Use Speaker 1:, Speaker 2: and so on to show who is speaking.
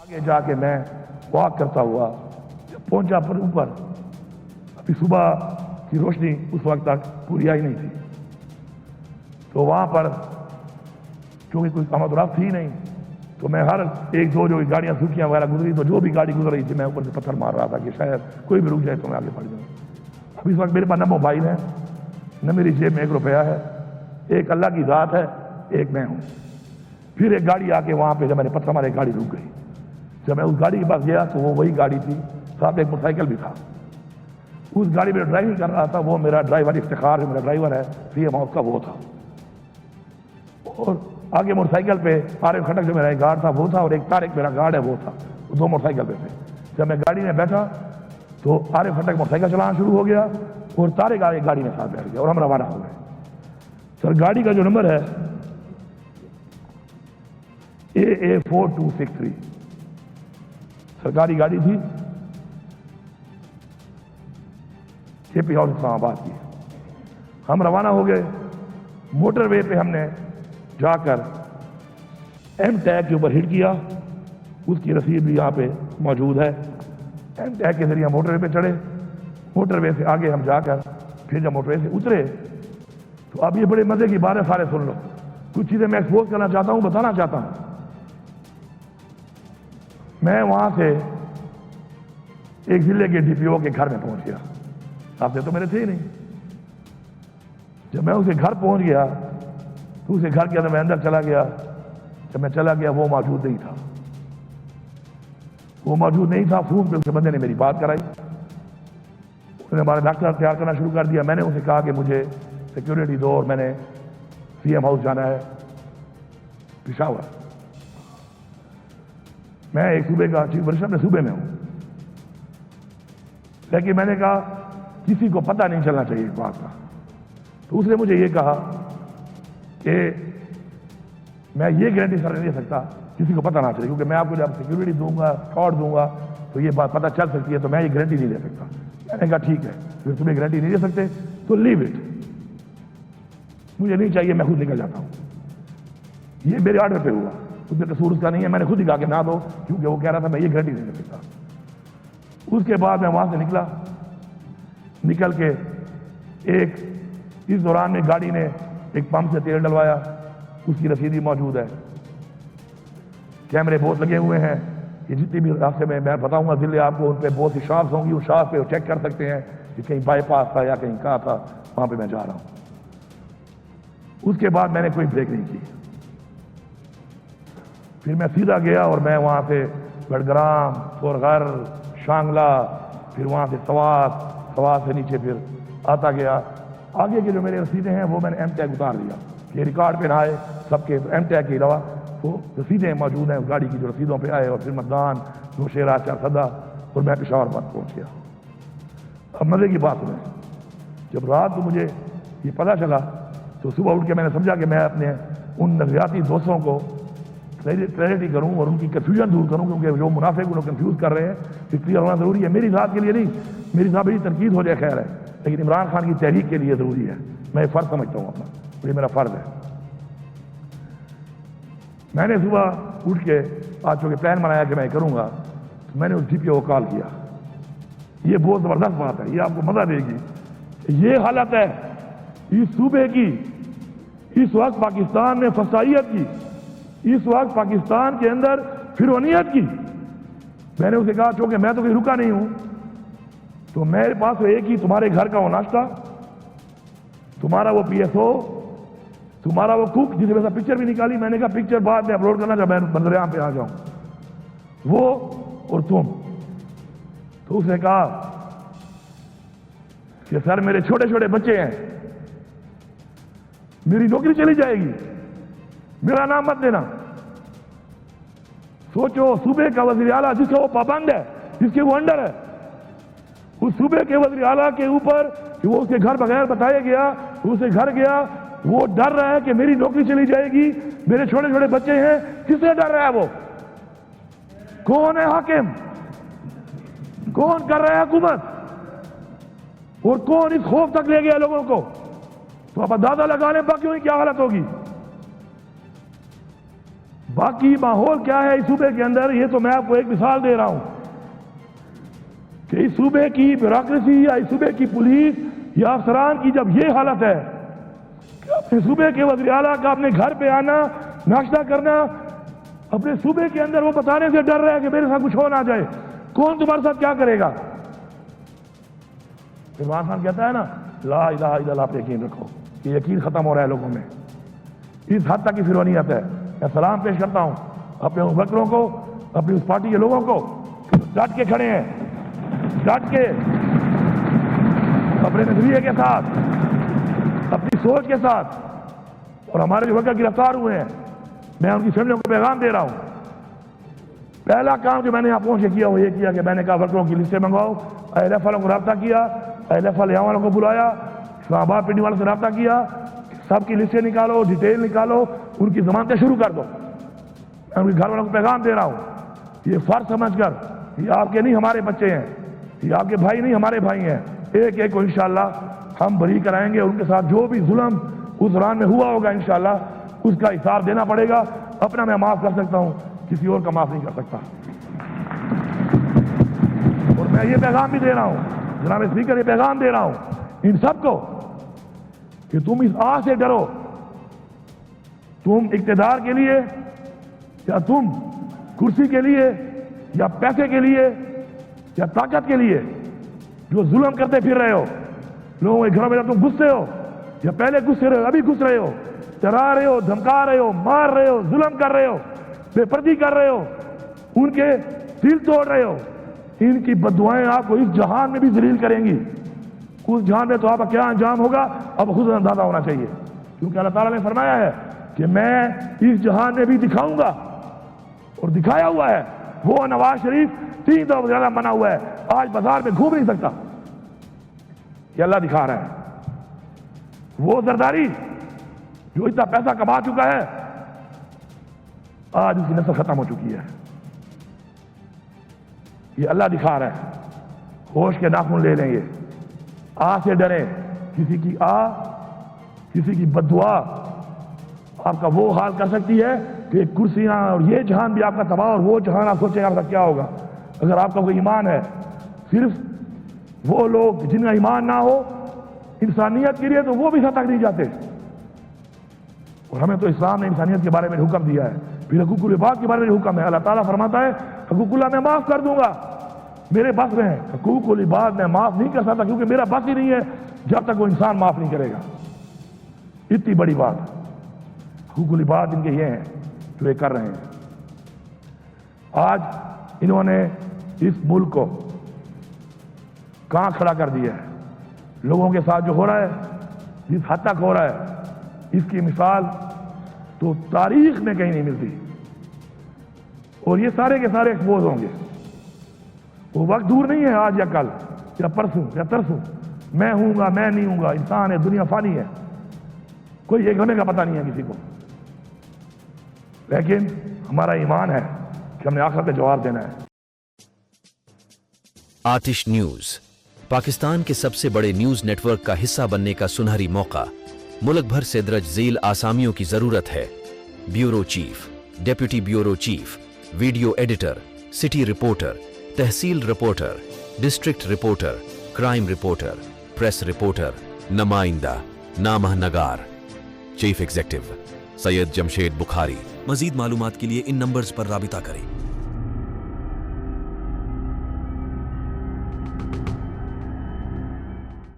Speaker 1: آگے جا کے میں واک کرتا ہوا جب پہنچا پر اوپر، ابھی صبح کی روشنی اس وقت تک پوری آئی نہیں تھی، تو وہاں پر چونکہ کوئی آمد و رفت تھی نہیں، تو میں ہر ایک دو جو گاڑیاں سوکھیاں وغیرہ گزری تو جو بھی گاڑی گزر رہی تھی میں اوپر سے پتھر مار رہا تھا کہ شاید کوئی بھی رک جائے تو میں آگے بڑھ جاؤں۔ اب اس وقت میرے پاس نہ موبائل ہے، نہ میری جیب میں 1 روپیہ ہے، ایک اللہ کی ذات ہے، ایک میں ہوں۔ پھر ایک گاڑی آ کے وہاں پہ جب میں نے پتھر مارے گاڑی رک گئی، جب میں اس گاڑی کے پاس گیا تو وہ وہی گاڑی تھی، ساتھ ایک موٹر سائیکل بھی تھا۔ اس گاڑی میں ڈرائیونگ کر رہا تھا وہ میرا ڈرائیور افتخار جو میرا ڈرائیور ہے سی ایم ہاؤس کا وہ تھا، اور آگے موٹر سائیکل پہ عارف کھٹک جو میرا ایک گارڈ تھا وہ تھا، اور ایک طارق میرا گارڈ ہے وہ تھا، وہ 2 موٹر سائیکل پہ تھے۔ جب میں گاڑی میں بیٹھا تو عارف کھٹک موٹر سائیکل چلانا شروع ہو گیا اور طارق آگے گاڑی میں ساتھ بیٹھ گیا اور ہم روانہ ہو گئے۔ سر گاڑی کا جو نمبر ہے AA4263 سرکاری گاڑی تھی، KP ہاؤس اسلام آباد کی۔ ہم روانہ ہو گئے، موٹر وے پہ ہم نے جا کر ایم ٹیگ کے اوپر ہٹ کیا، اس کی رسید بھی یہاں پہ موجود ہے۔ ایم ٹیگ کے ذریعے موٹر وے پہ چڑھے، موٹر وے سے آگے ہم جا کر پھر جب موٹر وے سے اترے تو اب یہ بڑے مزے کی بات ہے، سارے سن لو، کچھ چیزیں میں ایکسپوز کرنا چاہتا ہوں، بتانا چاہتا ہوں۔ میں وہاں سے ایک ضلع کے DPO کے گھر میں پہنچ گیا، آپ سے تو میرے تھے ہی نہیں۔ جب میں اسے گھر پہنچ گیا تو اسے گھر کے اندر میں اندر چلا گیا، جب میں چلا گیا وہ موجود نہیں تھا، وہ موجود نہیں تھا۔ فون پہ اس بندے نے میری بات کرائی، اس نے ہمارا ڈاکٹر تیار کرنا شروع کر دیا۔ میں نے اسے کہا کہ مجھے سیکیورٹی دو اور میں نے CM ہاؤس جانا ہے پشاور۔ میں ایک صوبے کا چیف منسٹر میں صوبے میں ہوں، لیکن میں نے کہا کسی کو پتہ نہیں چلنا چاہیے اس بات کا۔ تو اس نے مجھے یہ کہا کہ میں یہ گارنٹی سر نہیں دے سکتا کسی کو پتہ نہ چلے، کیونکہ میں آپ کو جب سیکیورٹی دوں گا، اسکارٹ دوں گا تو یہ بات پتہ چل سکتی ہے، تو میں یہ گارنٹی نہیں دے سکتا۔ میں نے کہا ٹھیک ہے، پھر تمہیں گارنٹی نہیں دے سکتے تو لیو اٹ، مجھے نہیں چاہیے، میں خود نکل جاتا ہوں۔ یہ میرے آرڈر پہ ہوا، اس میں قصور اس کا نہیں ہے، میں نے خود ہی کہا کہ نہ دو، کیونکہ وہ کہہ رہا تھا میں یہ گارنٹی نہیں دے سکتا۔ اس کے بعد میں وہاں سے نکل کے اس دوران میں گاڑی نے ایک پمپ سے تیل ڈلوایا، اس کی رسید بھی موجود ہے۔ کیمرے بہت لگے ہوئے ہیں، یہ جتنی بھی راستے میں بتاؤں گا ضلع آپ کو، ان پہ بہت سی شاپس ہوں گی، اس شاپ پہ چیک کر سکتے ہیں کہ کہیں بائی پاس تھا یا کہیں کہاں تھا، وہاں پہ میں جا رہا ہوں۔ اس کے بعد میں نے کوئی بریک نہیں کی، پھر میں سیدھا گیا اور میں وہاں سے بڑگرام، سورغر، شانگلہ، پھر وہاں سے سوات سے نیچے پھر آتا گیا۔ آگے کے جو میرے رسیدیں ہیں وہ میں نے ایم ٹیگ اتار دیا کہ ریکارڈ پہ نہ آئے سب کے، تو ایم ٹیگ کے علاوہ وہ رسیدیں موجود ہیں اس گاڑی کی جو رسیدوں پہ آئے، اور پھر مدان، نوشیرہ، چارسدہ، اور میں پشاور بات پہنچ گیا۔ اب مزے کی بات ہے، جب رات کو مجھے یہ پتہ چلا تو صبح اٹھ کے میں نے سمجھا کہ میں اپنے ان نظریاتی دوستوں کو کلیئرٹی کروں اور ان کی کنفیوژن دور کروں، کیونکہ جو منافق انہوں کنفیوز کر رہے ہیں کہ کلیئر ہونا ضروری ہے۔ میری ذات کے لیے نہیں، میری ذات میری تنقید ہو جائے خیر ہے، لیکن عمران خان کی تحریک کے لیے ضروری ہے۔ میں یہ فرض سمجھتا ہوں اپنا، یہ میرا فرض ہے۔ میں نے صبح اٹھ کے آج چونکہ پلان بنایا کہ میں کروں گا، تو میں نے اس DPO کو کال کیا۔ یہ بہت زبردست بات ہے، یہ آپ کو مزہ دے گی۔ یہ حالت ہے اس صوبے کی، اس وقت پاکستان میں فسائیت کی، اس وقت پاکستان کے اندر فرعونیت کی۔ میں نے اسے کہا چونکہ میں تو کہیں رکا نہیں ہوں، تو میرے پاس ایک ہی تمہارے گھر کا وہ ناشتہ، تمہارا وہ PSO، تمہارا وہ کوک، جسے ویسا پکچر بھی نکالی۔ میں نے کہا پکچر بعد میں اپلوڈ کرنا جب میں منظر عام پہ آ جاؤں، وہ اور تم۔ تو اس نے کہا کہ سر میرے چھوٹے چھوٹے بچے ہیں، میری نوکری چلی جائے گی، میرا نام مت دینا۔ سوچو، صوبے کا وزیر اعلیٰ جس کا وہ پابند ہے، جس کے وہ انڈر ہے، اس صوبے کے وزیر اعلیٰ کے اوپر کہ وہ اس کے گھر بغیر بتایا گیا، اسے گھر گیا، وہ ڈر رہا ہے کہ میری نوکری چلی جائے گی، میرے چھوٹے چھوٹے بچے ہیں۔ کس سے ڈر رہا ہے وہ؟ کون ہے حاکم؟ کون کر رہا ہے حکومت؟ اور کون اس خوف تک لے گیا لوگوں کو؟ تو آپ اندازہ لگا لیں باقیوں کی کیا حالت ہوگی۔ باقی ماحول کیا ہے اس صوبے کے اندر، یہ تو میں آپ کو ایک مثال دے رہا ہوں کہ اس صوبے کی بیوروکریسی یا اس صوبے کی پولیس یا افسران کی جب یہ حالت ہے کہ اپنے صوبے کے وزیر اعلیٰ کا اپنے گھر پہ آنا، ناشتہ کرنا، اپنے صوبے کے اندر وہ بتانے سے ڈر رہا ہے کہ میرے ساتھ کچھ ہو نہ جائے، کون تمہارے ساتھ کیا کرے گا؟ عمران خان کہتا ہے نا لا الہ الا اللہ پہ یقین رکھو، یہ یقین ختم ہو رہا ہے لوگوں میں، اس حد تک کی فرونیت ہے۔ میں سلام پیش کرتا ہوں اپنے ورکروں کو، اپنی اس پارٹی کے لوگوں کو، ڈٹ کے کھڑے ہیں، ڈٹ کے اپنے نظریے کے ساتھ، اپنی سوچ کے ساتھ، اور ہمارے جو ورکر گرفتار ہوئے ہیں میں ان کی فیملیوں کو پیغام دے رہا ہوں۔ پہلا کام جو میں نے یہاں پہنچ کے کیا وہ یہ کیا کہ میں نے کہا ورکروں کی لسٹیں منگواؤ، اہل ایف والوں کو رابطہ کیا، اہل ایف یہاں والوں کو بلایا، اسلام آباد پنڈی والوں سے رابطہ کیا، سب کی لسٹیں نکالو، ڈیٹیل نکالو، ان کی ضمانتیں شروع کر دو۔ میں ان کے گھر والوں کو پیغام دے رہا ہوں، یہ فرض سمجھ کر یہ آپ کے نہیں ہمارے بچے ہیں، یہ آپ کے بھائی نہیں ہمارے بھائی ہیں، ایک ایک کو انشاءاللہ ہم بری کرائیں گے، ان کے ساتھ جو بھی ظلم اس دوران میں ہوا ہوگا انشاءاللہ اس کا حساب دینا پڑے گا۔ اپنا میں معاف کر سکتا ہوں، کسی اور کا معاف نہیں کر سکتا۔ اور میں یہ پیغام بھی دے رہا ہوں، جناب اسپیکر یہ پیغام دے رہا ہوں ان سب کو کہ تم اس آہ سے ڈرو، تم اقتدار کے لیے یا تم کرسی کے لیے یا پیسے کے لیے یا طاقت کے لیے جو ظلم کرتے پھر رہے ہو، لوگوں کے گھروں میں جب تم گھستے ہو یا پہلے گھستے رہے ہو، ابھی گھس رہے ہو، ڈرا رہے ہو، دھمکا رہے ہو، مار رہے ہو، ظلم کر رہے ہو، بے پردی کر رہے ہو، ان کے دل توڑ رہے ہو، ان کی بددعائیں آپ کو اس جہان میں بھی ذلیل کریں گی۔ اس جہان میں تو آپ کا کیا انجام ہوگا اب خود اندازہ ہونا چاہیے، کیونکہ اللہ تعالیٰ نے فرمایا ہے کہ میں اس جہان میں بھی دکھاؤں گا، اور دکھایا ہوا ہے۔ وہ نواز شریف 3 دفعہ زیادہ بنا ہوا ہے، آج بازار میں گھوم نہیں سکتا، یہ اللہ دکھا رہا ہے۔ وہ زرداری جو اتنا پیسہ کما چکا ہے آج اس کی نسل ختم ہو چکی ہے، یہ اللہ دکھا رہا ہے۔ ہوش کے ناخن لے لیں گے، آہ سے ڈریں، کسی کی آہ، کسی کی بددعا آپ کا وہ حال کر سکتی ہے کہ کرسیاں اور یہ جہان بھی آپ کا تباہ، اور وہ جہان آپ سوچیں آپ کا کیا ہوگا۔ اگر آپ کا کوئی ایمان ہے، صرف وہ لوگ جن کا ایمان نہ ہو انسانیت کے لیے تو وہ بھی ساتھ تک نہیں جاتے، اور ہمیں تو اسلام نے انسانیت کے بارے میں حکم دیا ہے، پھر حقوق العباد کے بارے میں حکم ہے۔ اللہ تعالیٰ فرماتا ہے حقوق اللہ میں معاف کر دوں گا، میرے بس میں ہے، حقوق العباد میں معاف نہیں کر سکتا کیونکہ میرا بس ہی نہیں ہے جب تک وہ انسان معاف نہیں کرے گا۔ اتنی بڑی بات، حقوق العباد ان کے یہ ہیں جو یہ کر رہے ہیں۔ آج انہوں نے اس ملک کو کہاں کھڑا کر دیا ہے، لوگوں کے ساتھ جو ہو رہا ہے، جس حد تک ہو رہا ہے، اس کی مثال تو تاریخ میں کہیں نہیں ملتی، اور یہ سارے کے سارے ایکسپوز ہوں گے۔ وہ وقت دور نہیں ہے آج یا کل یا پرسوں یا ترسوں، میں ہوں گا میں نہیں ہوں گا، انسان ہے، دنیا فانی ہے، کوئی ایک ہونے کا پتہ نہیں ہے کسی کو، لیکن ہمارا ایمان ہے کہ ہم نے آخرت میں جواب دینا ہے۔
Speaker 2: آتش نیوز پاکستان کے سب سے بڑے نیوز نیٹ ورک کا حصہ بننے کا سنہری موقع، ملک بھر سے درج ذیل آسامیوں کی ضرورت ہے۔ Bureau chief, deputy bureau chief, video editor, city reporter, تحصیل reporter, district reporter, crime reporter, press reporter, نمائندہ، نامہ نگار۔ Chief executive Syed Jamshed Bukhari. مزید معلومات کے لیے ان نمبرز پر رابطہ کریں۔